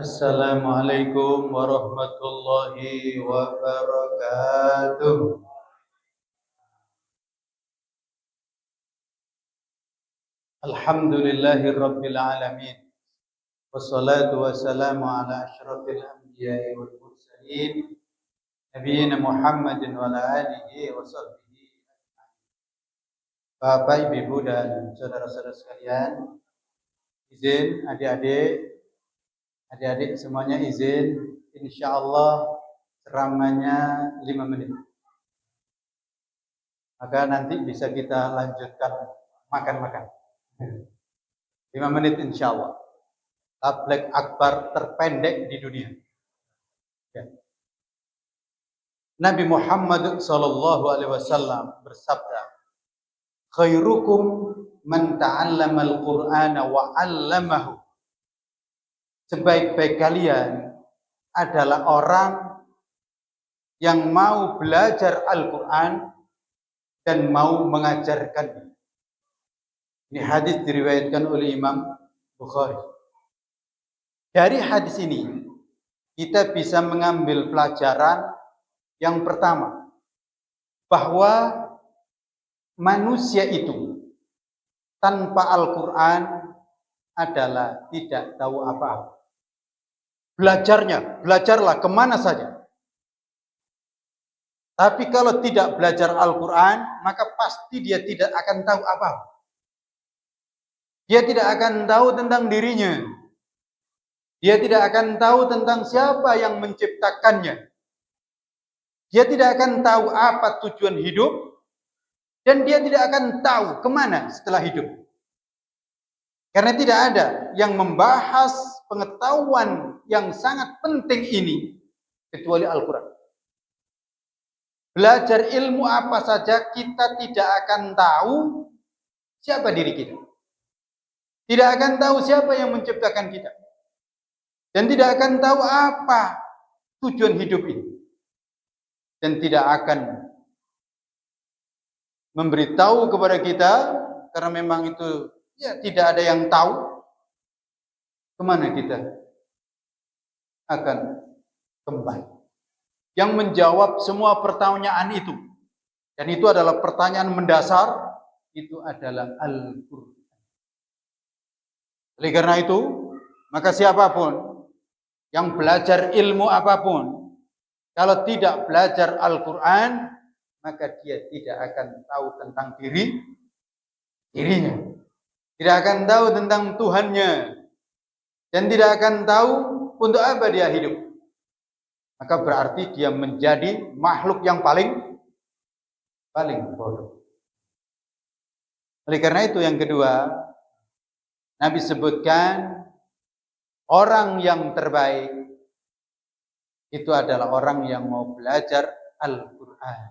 Assalamualaikum warahmatullahi wabarakatuh. Alhamdulillahi rabbil alamin. Wassalatu wassalamu ala asyrafil anbiya'i wal mursalin nabiyina Muhammadin wa ala alihi wa sahbihi. Bapak, Ibu dan saudara-saudara sekalian, izin adik-adik semuanya izin insyaallah ceramahnya 5 menit. Maka nanti bisa kita lanjutkan makan-makan. 5 menit insyaallah. Tabligh akbar terpendek di dunia. Ya. Nabi Muhammad sallallahu alaihi wasallam bersabda, "Khairukum man ta'allama al-Qur'ana wa 'allamahu." Sebaik-baik kalian adalah orang yang mau belajar Al-Qur'an dan mau mengajarkannya. Ini hadis diriwayatkan oleh Imam Bukhari. Dari hadis ini kita bisa mengambil pelajaran yang pertama, bahwa manusia itu tanpa Al-Quran adalah tidak tahu apa-apa. Belajarlah kemana saja. Tapi kalau tidak belajar Al-Quran, maka pasti dia tidak akan tahu apa-apa. Dia tidak akan tahu tentang dirinya. Dia tidak akan tahu tentang siapa yang menciptakannya. Dia tidak akan tahu apa tujuan hidup. Dan dia tidak akan tahu kemana setelah hidup. Karena tidak ada yang membahas pengetahuan yang sangat penting ini kecuali Al-Quran. Belajar ilmu apa saja kita tidak akan tahu siapa diri kita. Tidak akan tahu siapa yang menciptakan kita. Dan tidak akan tahu apa tujuan hidup ini. Dan tidak akan memberitahu kepada kita, karena memang itu ya tidak ada yang tahu kemana kita akan kembali. Yang menjawab semua pertanyaan itu, dan itu adalah pertanyaan mendasar, itu adalah Al-Quran. Oleh karena itu, maka siapapun yang belajar ilmu apapun, kalau tidak belajar Al-Quran, maka dia tidak akan tahu tentang dirinya. Tidak akan tahu tentang Tuhannya. Dan tidak akan tahu untuk apa dia hidup. Maka berarti dia menjadi makhluk yang paling bodoh. Oleh karena itu yang kedua, Nabi sebutkan orang yang terbaik itu adalah orang yang mau belajar Al-Quran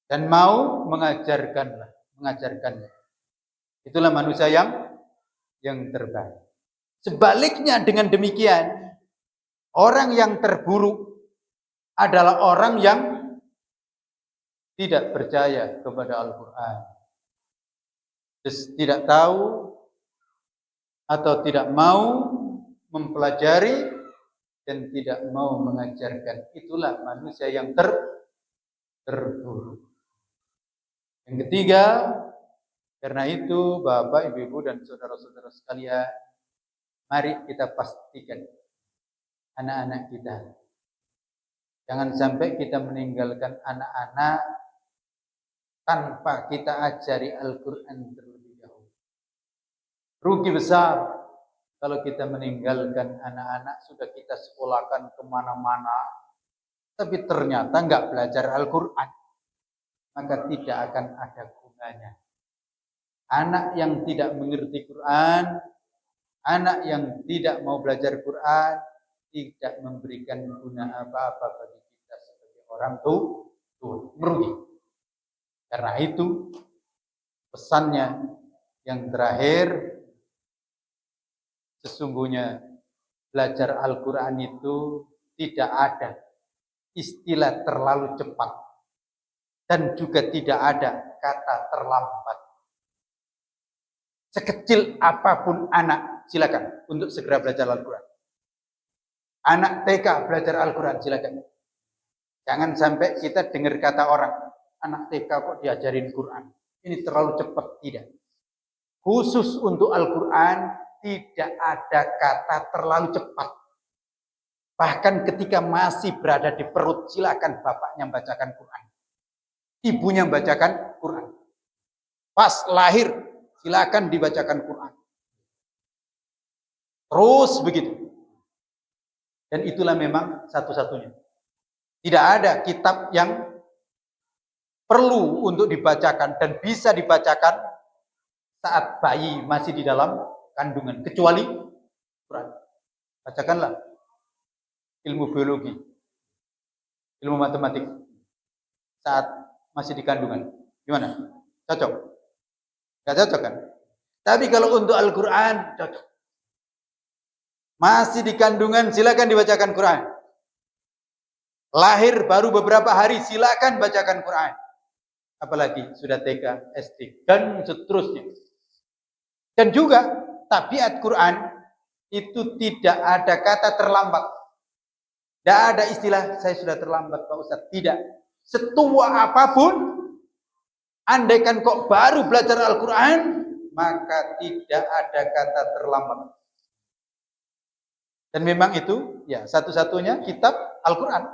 dan mau mengajarkannya. Itulah manusia yang terbaik. Sebaliknya dengan demikian, orang yang terburuk adalah orang yang tidak percaya kepada Al-Quran. Tidak tahu atau tidak mau mempelajari dan tidak mau mengajarkan. Itulah manusia yang terburuk. Yang ketiga, karena itu Bapak, Ibu, dan saudara-saudara sekalian, mari kita pastikan anak-anak kita. Jangan sampai kita meninggalkan anak-anak tanpa kita ajari Al-Quran terlebih dahulu. Rugi besar kalau kita meninggalkan anak-anak sudah kita sekolahkan kemana-mana, tapi ternyata nggak belajar Al-Quran, maka tidak akan ada gunanya. Anak yang tidak mengerti Quran, anak yang tidak mau belajar Quran, tidak memberikan guna apa-apa bagi kita. orang tua merugi. Karena itu pesannya yang terakhir, sesungguhnya belajar Al-Quran itu tidak ada istilah terlalu cepat dan juga tidak ada kata terlambat. Sekecil apapun anak, silakan untuk segera belajar Al-Quran. Anak TK belajar Al-Quran, silakan. Jangan sampai kita dengar kata orang, anak TK kok diajarin Quran. Ini terlalu cepat, tidak. Khusus untuk Al-Quran, tidak ada kata terlalu cepat. Bahkan ketika masih berada di perut, silakan bapaknya bacakan Quran. Ibunya bacakan Quran. Pas lahir, silakan dibacakan Quran. Terus begitu. Dan itulah memang satu-satunya. Tidak ada kitab yang perlu untuk dibacakan dan bisa dibacakan saat bayi masih di dalam kandungan, kecuali Quran. Bacakanlah ilmu biologi, ilmu matematik saat masih di kandungan. Gimana? Cocok? Gak cocok kan? Tapi kalau untuk Al-Quran, cocok. Masih di kandungan, silakan dibacakan Quran. Lahir baru beberapa hari, silakan bacakan Quran. Apalagi sudah TK, SD, dan seterusnya. Dan juga tabiat Quran itu tidak ada kata terlambat. Tidak ada istilah saya sudah terlambat Pak Ustaz. Tidak. Setua apapun, andaikan kok baru belajar Al-Quran, maka tidak ada kata terlambat. Dan memang itu ya satu-satunya kitab Al-Quran.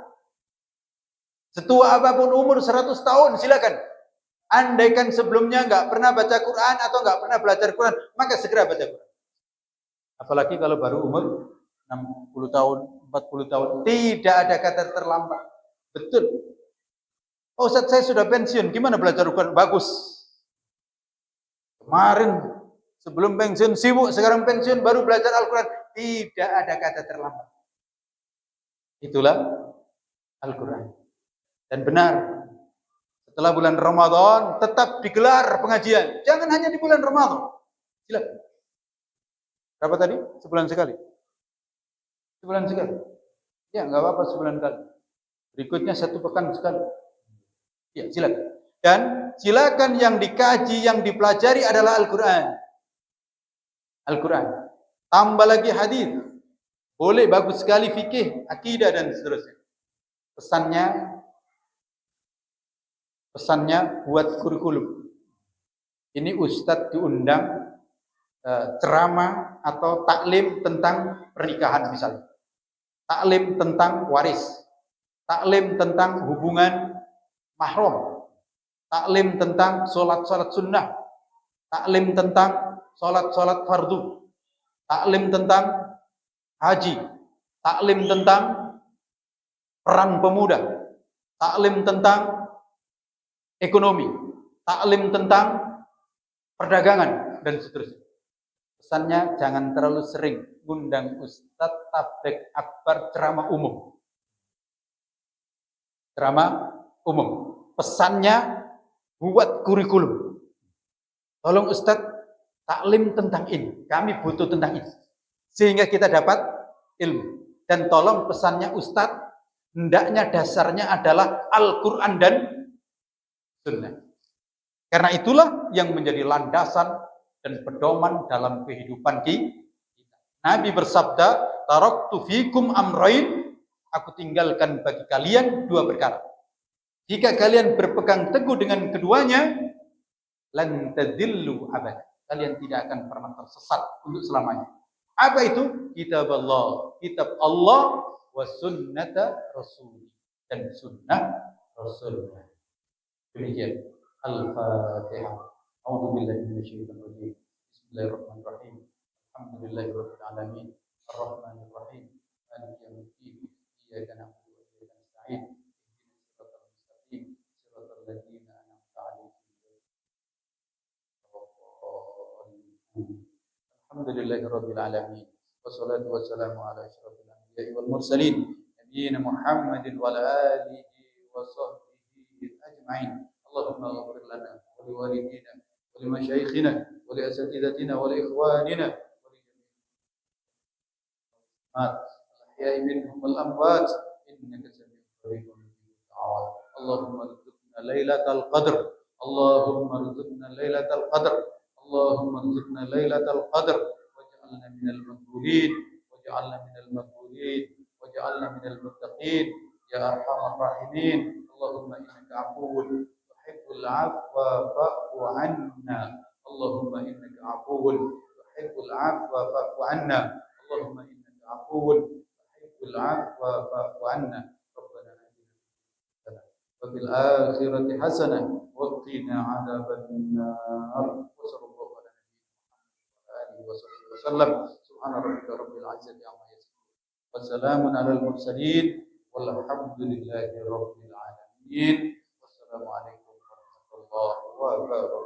Setua apapun umur 100 tahun, silakan. Andaikan sebelumnya nggak pernah baca Quran atau nggak pernah belajar Quran, maka segera baca Quran. Apalagi kalau baru umur 60 tahun, 40 tahun, tidak ada kata terlambat. Betul. Oh, Ustaz, saya sudah pensiun, gimana belajar Quran? Bagus. Kemarin sebelum pensiun sibuk, sekarang pensiun baru belajar Al-Quran. Tidak ada kata terlambat. Itulah Al-Quran. Dan benar, setelah bulan Ramadan tetap digelar pengajian. Jangan hanya di bulan Ramadan. Silakan. Berapa tadi? Sebulan sekali. Sebulan sekali. Ya, nggak apa-apa sebulan sekali. Berikutnya 1 pekan sekali. Ya, silakan. Dan silakan yang dikaji, yang dipelajari adalah Al-Quran. Al-Quran. Tambah lagi hadis. Boleh, bagus sekali fikih, akidah dan seterusnya. Pesannya buat kurikulum. Ini Ustadz diundang ceramah atau taklim tentang pernikahan misalnya. Taklim tentang waris. Taklim tentang hubungan mahram. Taklim tentang sholat sunnah. Taklim tentang sholat fardu. Taklim tentang haji. Taklim tentang peran pemuda. Taklim tentang ekonomi. Taklim tentang perdagangan dan seterusnya. Pesannya jangan terlalu sering ngundang Ustadz tabligh akbar ceramah umum. Ceramah umum. Pesannya buat kurikulum. Tolong Ustadz taklim tentang ini. Kami butuh tentang ini. Sehingga kita dapat ilmu. Dan tolong pesannya Ustadz, hendaknya dasarnya adalah Al-Quran dan Sunnah. Karena itulah yang menjadi landasan dan pedoman dalam kehidupan kita. Nabi bersabda, taraktu fikum amrain, aku tinggalkan bagi kalian 2 perkara. Jika kalian berpegang teguh dengan keduanya, lan tadillu abad. Kalian tidak akan pernah tersesat untuk selamanya. Apa itu? Kitab Allah wa sunnata Rasul, dan sunnah Rasulullah. Demikian. Al-Fatihah. A'udzu billahi minasyaitonir rajim. Bismillahirrahmanirrahim. Alhamdulillahirabbil alamin. Arrahmanir rahim. Maliki yaumiddin. Iyyaka na'budu wa iyyaka nasta'in. Ihdinas siratal mustaqim. Siratal ladzina an'amta 'alaihim. Alhamdulillahirabbil alamin. Wassalatu wassalamu ala asyrofil anbiya'i wal mursalin. Nabiyyina Muhammadin wa ala alihi وصحبه أجمعين. اللهم اغفر لنا ولوالدينا ولمشايخنا ولأساتذتنا ولإخواننا الأحياء منهم والأموات إنك سميع قريب مجيب الدعوات. اللهم ارزقنا ليلة القدر، اللهم ارزقنا ليلة القدر، اللهم ارزقنا ليلة القدر، واجعلنا من المقبولين، واجعلنا من المقبولين، واجعلنا من المتقين يا أرحم الراحمين. اللهم إنك عفو تحب العفو فاعف عنا، اللهم إنك عفو تحب العفو فاعف عنا، اللهم إنك عفو تحب العفو فاعف عنا. ربنا آتنا حسنة وفي الآخرة حسنة وقنا عذاب النار. وصلى الله على نبينا محمد وعلى آله وصحبه وسلم. سبحان ربك رب العزة عما يصفون وسلام على المرسلين والحمد لله رب العالمين. والسلام عليكم ورحمة الله وبركاته.